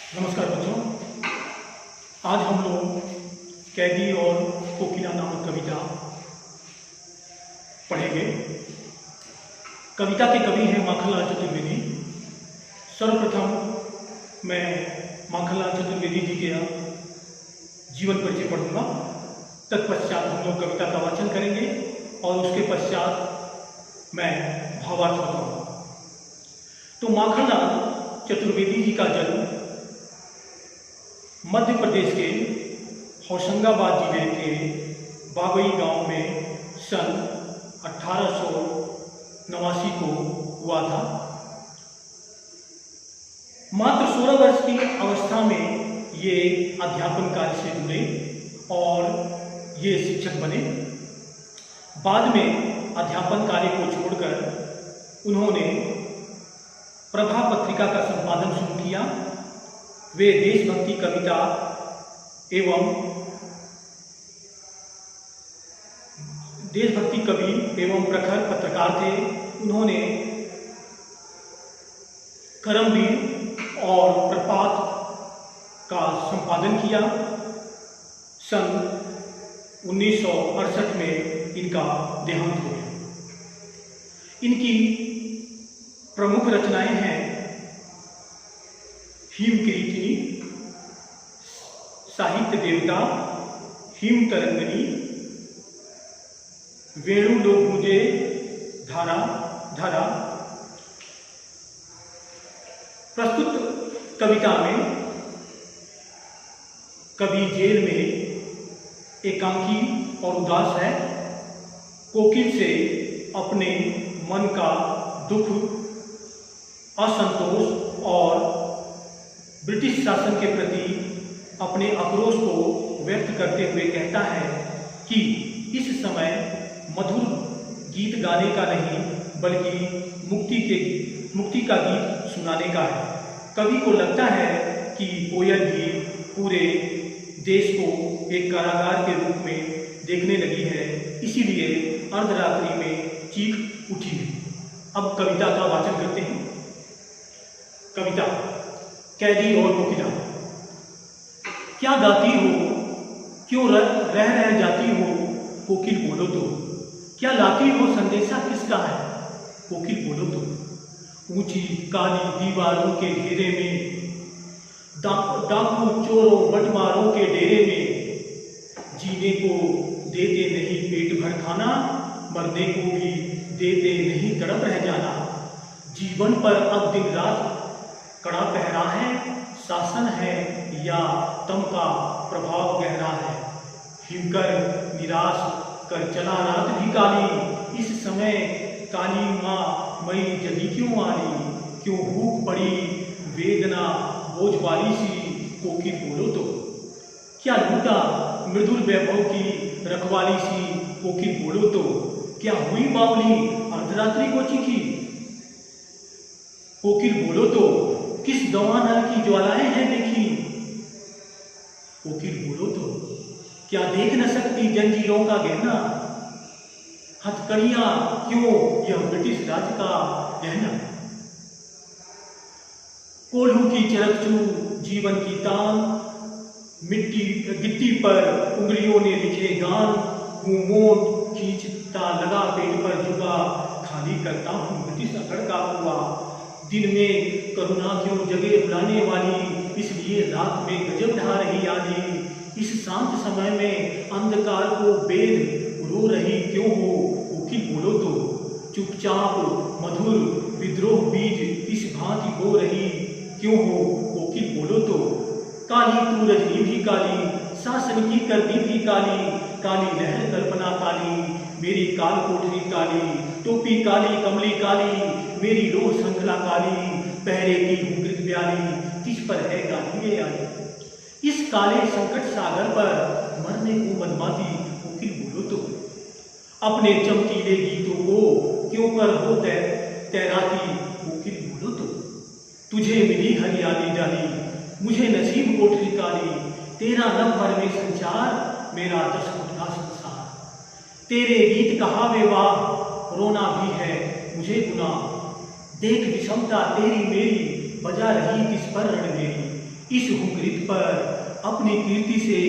नमस्कार बच्चों। आज हम लोग कैदी और कोकिला नामक कविता पढ़ेंगे। कविता के कवि हैं माखनलाल चतुर्वेदी। सर्वप्रथम मैं माखनलाल चतुर्वेदी जी के जीवन परिचय पढ़ूंगा। तत्पश्चात हम लोग कविता का वाचन करेंगे और उसके पश्चात मैं भावार्थ बताऊंगा। तो माखनलाल चतुर्वेदी जी का जन्म मध्य प्रदेश के होशंगाबाद जिले के बाबई गांव में सन 1889 को हुआ था। मात्र 16 वर्ष की अवस्था में ये अध्यापन कार्य से जुड़े और ये शिक्षक बने। बाद में अध्यापन कार्य को छोड़कर उन्होंने प्रभा पत्रिका का संपादन शुरू किया। वे देशभक्ति कविता एवं देशभक्ति कवि एवं प्रखर पत्रकार थे। उन्होंने करमवीर और प्रपात का संपादन किया। सन 1968 में इनका देहांत हो गया। इनकी प्रमुख रचनाएं हैं हिम किरीटिनी, साहित्य देवता, हिम तरंगनी, वेणु लोग मुझे धारा धारा। प्रस्तुत कविता में कवि जेल में एकांकी और उदास है। कोकिल से अपने मन का दुख, असंतोष और ब्रिटिश शासन के प्रति अपने आक्रोश को व्यक्त करते हुए कहता है कि इस समय मधुर गीत गाने का नहीं बल्कि मुक्ति का गीत सुनाने का है। कवि को लगता है कि कोयल भी पूरे देश को एक कारागार के रूप में देखने लगी है, इसीलिए अर्धरात्रि में चीख उठी है। अब कविता का वाचन करते हैं। कविता कैदी और कोकिला। क्या गाती हो, क्यों रह जाती हो, कोकिल बोलो तो। क्या लाती हो, संदेशा किसका है, कोकिल बोलो तो। ऊंची काली दीवारों के घेरे में, डाकू चोरों बटमारों के डेरे में, जीने को देते नहीं पेट भर खाना, मरने को भी देते नहीं तड़प रह जाना। जीवन पर अब दिन रात कड़ा पहरा है, शासन है या तम का प्रभाव गहरा है। हिमकर निराश कर चला रात भी काली, इस समय काली माँ मई जगी क्यों आली। क्यों भूख पड़ी वेदना बोझ वाली सी, कोकिल बोलो तो। क्या लूटा मृदुल वैभव की रखवाली सी, कोकिल बोलो तो। क्या हुई बावली अर्धरात्रि को चीखी, कोकिल बोलो तो। किस दवानल की ज्वालाएं हैं देखी, कोकिल बोलो तो। क्या देख न सकती जंजीरों का गहना, हथकड़ियां क्यों यह ब्रिटिश राज का गहना। कोल्हू की चरकचू जीवन की तान, गिट्टी पर उंगलियों ने लिखे गान। हूँ मोट खींचता लगा पेट पर जुगा, खाली करता हूँ ब्रिटिश अकड़ का हुआ। दिन में करुणा क्यों जगे बुलाने वाली, इसलिए रात में गजब ढा रही आधी। इस शांत समय में अंधकार को बेद रो रही क्यों हो, कोकिल बोलो तो। चुपचाप मधुर विद्रोह बीज इस भांति बो रही क्यों हो, कोकिल बोलो तो। काली तू रजनी भी काली, शासन की करनी भी काली। काली लहर कल्पना काली, मेरी काल कोठरी काली। टोपी काली कमली काली, मेरी रोह श्रृंखला काली। पहरे की हुंकृत ब्याली, तिस पर है गाली ये आई। इस काले संकट सागर पर मरने को मदमाती, कोकिल बोलो तो। अपने चमकीले गीतों को क्यों कर हो तैराती, कोकिल बोलो तो। तुझे मिली हरियाली डाली, मुझे नसीब कोठरी काली। तेरा न भर में संचार, मेरा 10 फुट का संसार। तेरे गीत कहावे वाह, रोना भी है मुझे गुनाह। देख विषमता तेरी मेरी, बजा रही किस पर रण मेरी। इस हुक्रित पर अपनी कीर्ति से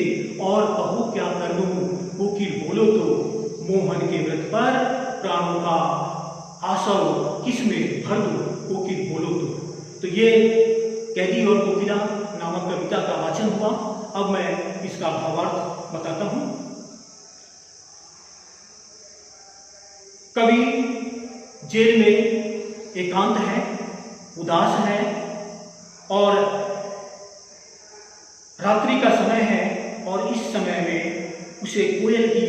और कहो क्या कर दूं, वकील बोलो तो मोहन के व्रत पर प्राणों का आसव किसमें भर दूं, वकील बोलो तो ये कैदी और कोकिला नामक कविता का वाचन हुआ। अब मैं इसका भावार्थ बताता हूं। कवि जेल में एकांत है, उदास है और रात्रि का समय है और इस समय में उसे कोयल की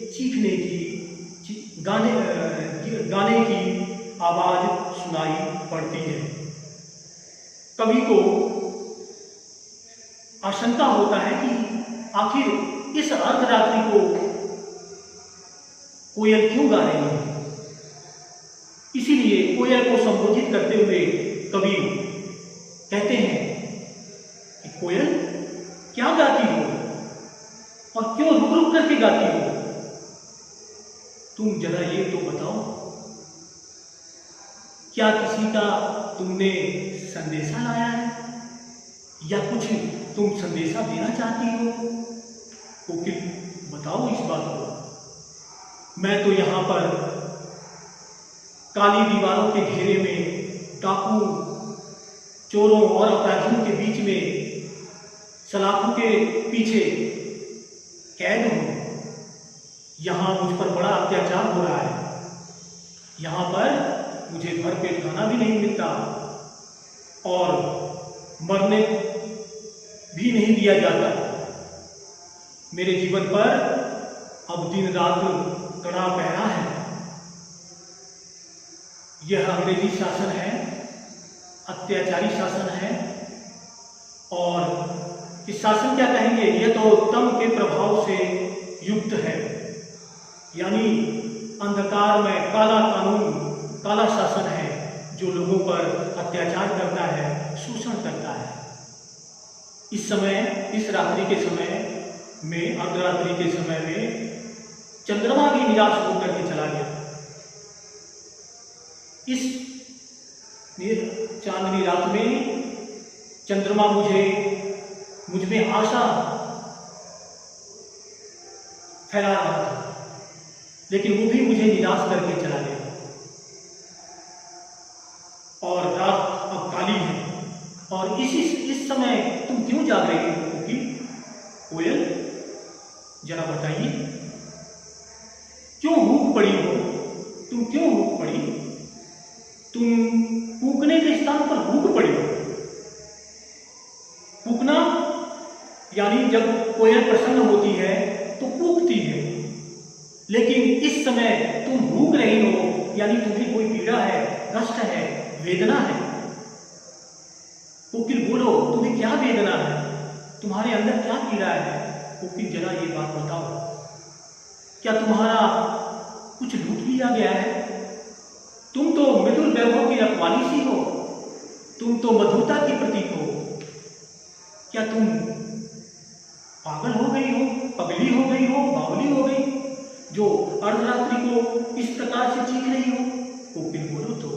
चीखने की गाने की आवाज सुनाई पड़ती है। कवि को आशंका होता है कि आखिर इस अर्धरात्रि को कोयल क्यों गा रही है। इसीलिए कोयल को संबोधित करते हुए कवि कहते हैं कि कोयल क्या गाती हो और क्यों रुक रुक करके गाती हो, तुम जरा ये तो बताओ, क्या किसी का तुमने संदेशा लाया है या कुछ तुम संदेशा देना चाहती हो। कोकिल बताओ इस बात को। मैं तो यहाँ पर काली दीवारों के घेरे में डाकू चोरों और अपराधियों के बीच में सलाखों के पीछे कैद हूं। यहाँ मुझ पर बड़ा अत्याचार हो रहा है। यहाँ पर मुझे भरपेट खाना भी नहीं मिलता और मरने भी नहीं दिया जाता। मेरे जीवन पर अब दिन रात कड़ा पहरा है। यह अंग्रेजी शासन है, अत्याचारी शासन है और इस शासन क्या कहेंगे, यह तो तम के प्रभाव से युक्त है, यानी अंधकार में काला कानून, काला शासन है जो लोगों पर अत्याचार करता है, शोषण करता है। इस समय, इस रात्रि के समय में, अर्धरात्रि के समय में चंद्रमा भी निराश होकर के चला गया। इस चांदनी रात में चंद्रमा मुझ में आशा फैला रहा था, लेकिन वो भी मुझे निराश करके चला गया। और रात अब काली है और इस समय तुम क्यों जाग रही हो कोयल, जरा बताइए, क्यों भूख पड़ी हो, तुम क्यों भूख पड़ी, तुम फूकने के स्थान पर भूख पड़ी हो। फूकना यानी जब कोयल प्रसन्न होती है तो फूकती है, लेकिन इस समय तुम भूख रही हो यानी तुम्हें कोई पीड़ा है, कष्ट है, वेदना है। कोकिल बोलो, तुम्हें क्या वेदना है, तुम्हारे अंदर क्या पीड़ा है। कोकिल जरा ये बात बताओ, क्या तुम्हारा कुछ लूट लिया गया है। तुम तो मृदुल वैभव की रखवाली सी हो, तुम तो मधुरता की प्रतीक हो। क्या तुम पागल हो गई हो, पगली हो गई हो, बावली हो गई जो अर्धरात्रि को इस प्रकार से चीख रही हो। कोकिल बोलो तो,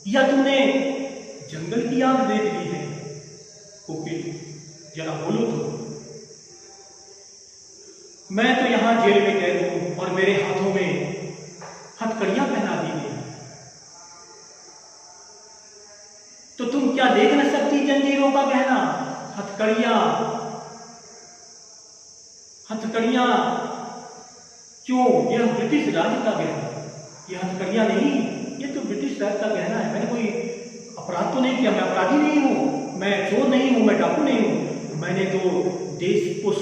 या तुमने जंगल की आग देख ली है। कोकिल जरा बोलो तो। मैं तो यहाँ जेल में कैद हूं और मेरे हाथों में हथकड़ियां पहना दी गई, तो तुम क्या देख न सकती जंजीरों का गहना। हथकड़ियां क्यों, यह ब्रिटिश राज का गहना, यह हथकड़ियां नहीं, ये तो ब्रिटिश राज का गहना है। मैंने कोई अपराध तो नहीं किया, मैं अपराधी नहीं हूं, मैं चोर नहीं हूं, मैं डाकू नहीं हूं। मैंने तो देश को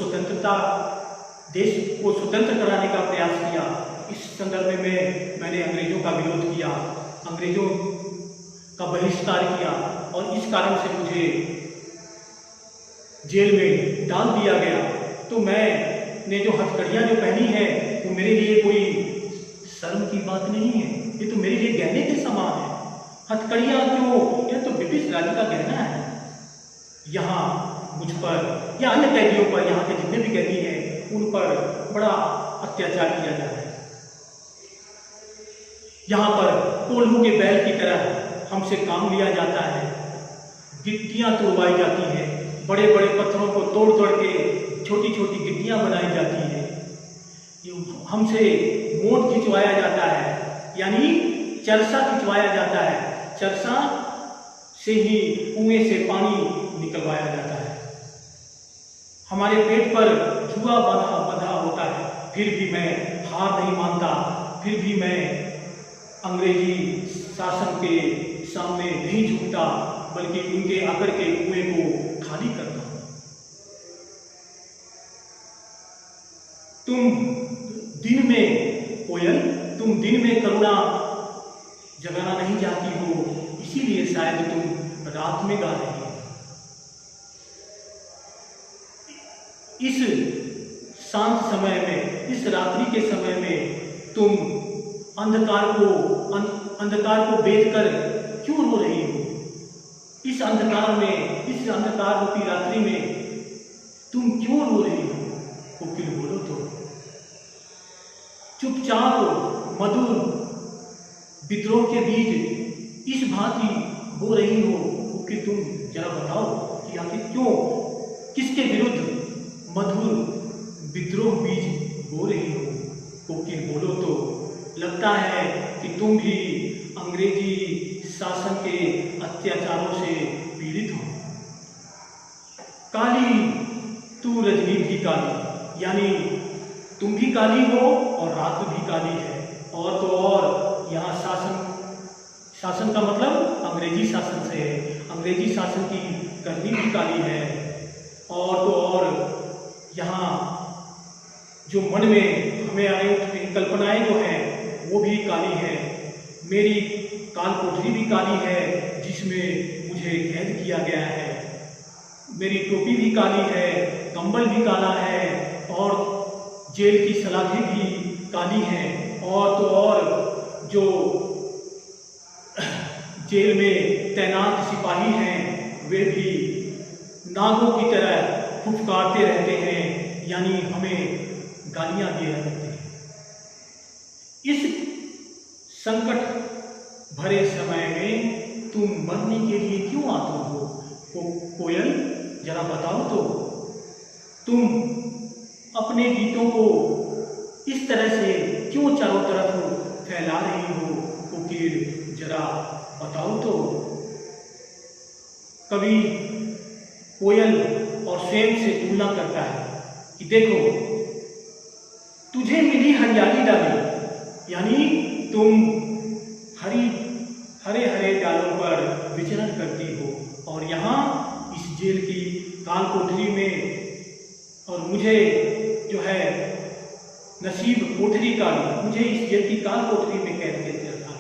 स्वतंत्र कराने का प्रयास किया। इस संदर्भ में मैंने अंग्रेजों का विरोध किया, अंग्रेजों का बहिष्कार किया और इस कारण से मुझे जेल में डाल दिया गया। तो मैंने जो हथकड़ियां जो पहनी है वो मेरे लिए कोई शर्म की बात नहीं है, ये तो मेरे लिए गहने के समान है। हथकड़ियां क्यों, यह तो ब्रिटिश राज का गहना है। यहाँ मुझ पर या अन्य कैदियों पर, यहाँ के जितने भी कैदी हैं उन पर बड़ा अत्याचार किया जा रहा है। यहाँ पर कोल्हू के बैल की तरह हमसे काम लिया जाता है, गिट्टियां तोड़वाई जाती हैं, बड़े बड़े पत्थरों को तोड़ तोड़ के छोटी छोटी गिट्टियां बनाई जाती हैं। हमसे मोट खिंचवाया जाता है, यानी चरसा खिंचवाया जाता है। चरसा से ही कुएं से पानी निकलवाया जाता है। हमारे पेट पर जुआ बंधा होता है, फिर भी मैं हार नहीं मानता, फिर भी मैं अंग्रेजी शासन के सामने नहीं झुकता, बल्कि उनके आकर के कुएं को खाली करता हूं। तुम दिन में कोयल, तुम दिन में करुणा जगाना नहीं चाहती हो, इसीलिए शायद तुम रात में गा रही हो। इस शांत समय में, इस रात्रि के समय में तुम अंधकार को बेच कर क्यों रो रही हो? इस अंधकार में, इस अंधकार रूपी रात्रि में तुम क्यों रो रही हो? कोकिल बोलो तो। चुपचाप मधुर विद्रोह के बीच इस भांति हो रही हो कि तुम जरा बताओ कि आखिर क्यों, किसके विरुद्ध मधुर विद्रोह बीज बो रही हो? कोकिल बोलो तो। लगता है कि तुम भी अंग्रेजी शासन के अत्याचारों से पीड़ित हो। काली तू रजनी भी काली, यानी तुम भी काली हो और रात भी काली है। और तो और यहाँ शासन का मतलब अंग्रेजी शासन से है। अंग्रेजी शासन की करनी भी काली है। और तो और यहाँ जो मन में हमें आने उठने कल्पनाएं जो हैं वो भी काली है। मेरी काल कोठरी भी काली है जिसमें मुझे कैद किया गया है। मेरी टोपी भी काली है, कंबल भी काला है और जेल की सलाखें भी काली हैं। और तो और जो जेल में तैनात सिपाही हैं वे भी नागों की तरह फुफकारते रहते हैं, यानी हमें गालियां दिए रहते हैं। इस संकट भरे समय में तुम मरने के लिए क्यों आतुर हो? कोयल जरा बताओ तो। तुम अपने गीतों को इस तरह से क्यों चारों तरफ फैला रही हो? कोकिल जरा बताओ तो। कवि कोयल और स्वयं से तुलना करता है कि देखो तुझे मिली हरियाली डाली, यानी तुम हरे हरे डालों पर विचरण करती हो। और यहाँ इस जेल की काल कोठरी में, और मुझे जो है नसीब कोठरी काली, मुझे इस जेल की काल कोठरी में कैद करके रखा है।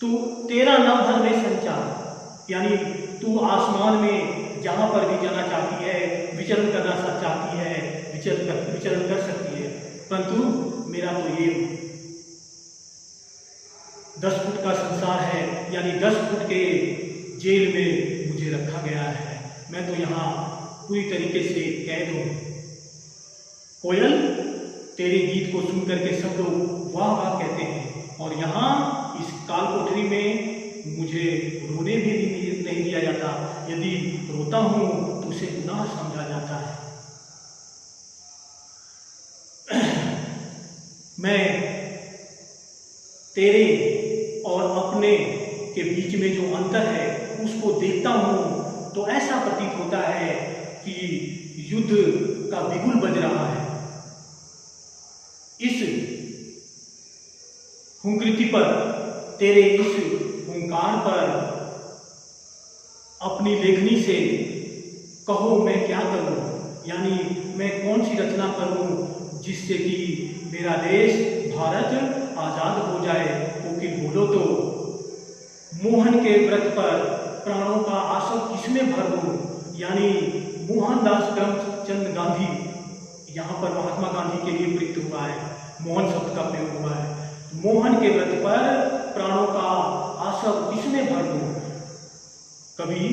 तो तेरा न भर में संचार, यानी तू आसमान में जहाँ पर भी जाना चाहती है, विचरण करना चाहती है, विचरण कर सकती है। परंतु मेरा तो ये 10 फुट का संसार है, यानी 10 फुट के जेल में मुझे रखा गया है। मैं तो यहाँ पूरी तरीके से कैद हूँ। कोयल, तेरे गीत को सुन करके सब लोग वाह वाह कहते हैं, और यहाँ इस काल कोठरी में मुझे रोने भी नहीं दिया जाता। यदि रोता हूँ तो उसे गुनाह समझा जाता है। मैं तेरे और अपने के बीच में जो अंतर है उसको देखता हूँ तो ऐसा प्रतीत होता है कि युद्ध का बिगुल बज रहा है। इस हुंकृति पर, तेरे इस हुंकार पर अपनी लेखनी से कहो मैं क्या करूं, यानी मैं कौन सी रचना करूं जिससे कि मेरा देश भारत आजाद हो जाए। कोकिल बोलो तो। मोहन के व्रत पर प्राणों का आशव किसमें भर दूं, यानी मोहनदास करमचंद गांधी, यहाँ पर महात्मा गांधी के लिए प्रयुक्त हुआ है, मोहन शब्द का प्रयोग हुआ है। मोहन के व्रत पर प्राणों का आशव किसमें भर दूं? कवि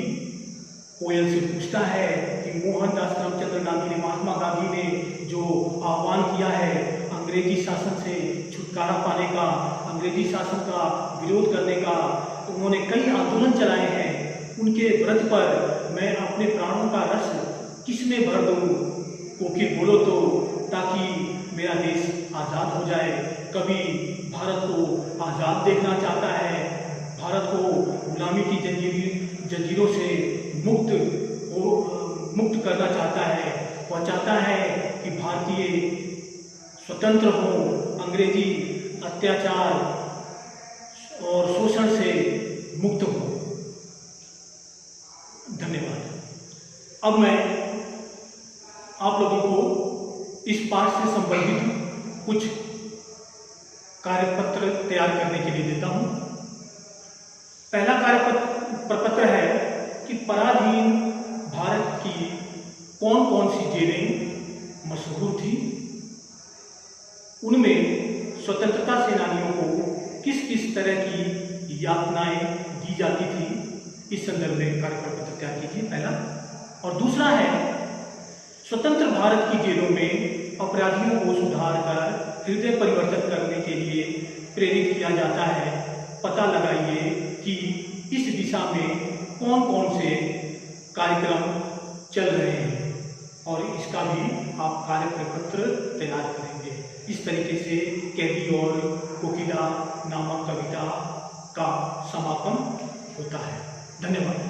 कोयल से पूछता है कि मोहनदास करमचंद गांधी ने, महात्मा गांधी ने जो आह्वान किया है अंग्रेजी शासन से छुटकारा पाने का, अंग्रेजी शासन का विरोध करने का, उन्होंने कई आंदोलन चलाए हैं, उनके व्रत पर मैं अपने प्राणों का रस किसमें भर दूं? कोकिल बोलो तो, ताकि मेरा देश आज़ाद हो जाए। कभी भारत को आज़ाद देखना चाहता है, भारत को गुलामी की जंजीरों से मुक्त करना चाहता है। वह चाहता है कि भारतीय स्वतंत्र हो, अंग्रेजी अत्याचार और शोषण से मुक्त हो। धन्यवाद। अब मैं आप लोगों को इस पाठ से संबंधित कुछ कार्यपत्र तैयार करने के लिए देता हूं। पहला कार्यपत्र है कि पराधीन भारत की कौन कौन सी जेलें मशहूर थी, उनमें स्वतंत्रता सेनानियों को किस किस तरह की यातनाएं दी जाती थी, इस संदर्भ में कार्यपत्र तैयार कीजिए, पहला। और दूसरा है, स्वतंत्र भारत की जेलों में अपराधियों को सुधार कर हृदय परिवर्तन करने के लिए प्रेरित किया जाता है। पता लगाइए कि इस दिशा में कौन कौन से कार्यक्रम चल रहे हैं और इसका भी आप कार्यपत्र तैयार करेंगे। इस तरीके से कैदी और कोकिला नामक कविता का समापन होता है। धन्यवाद।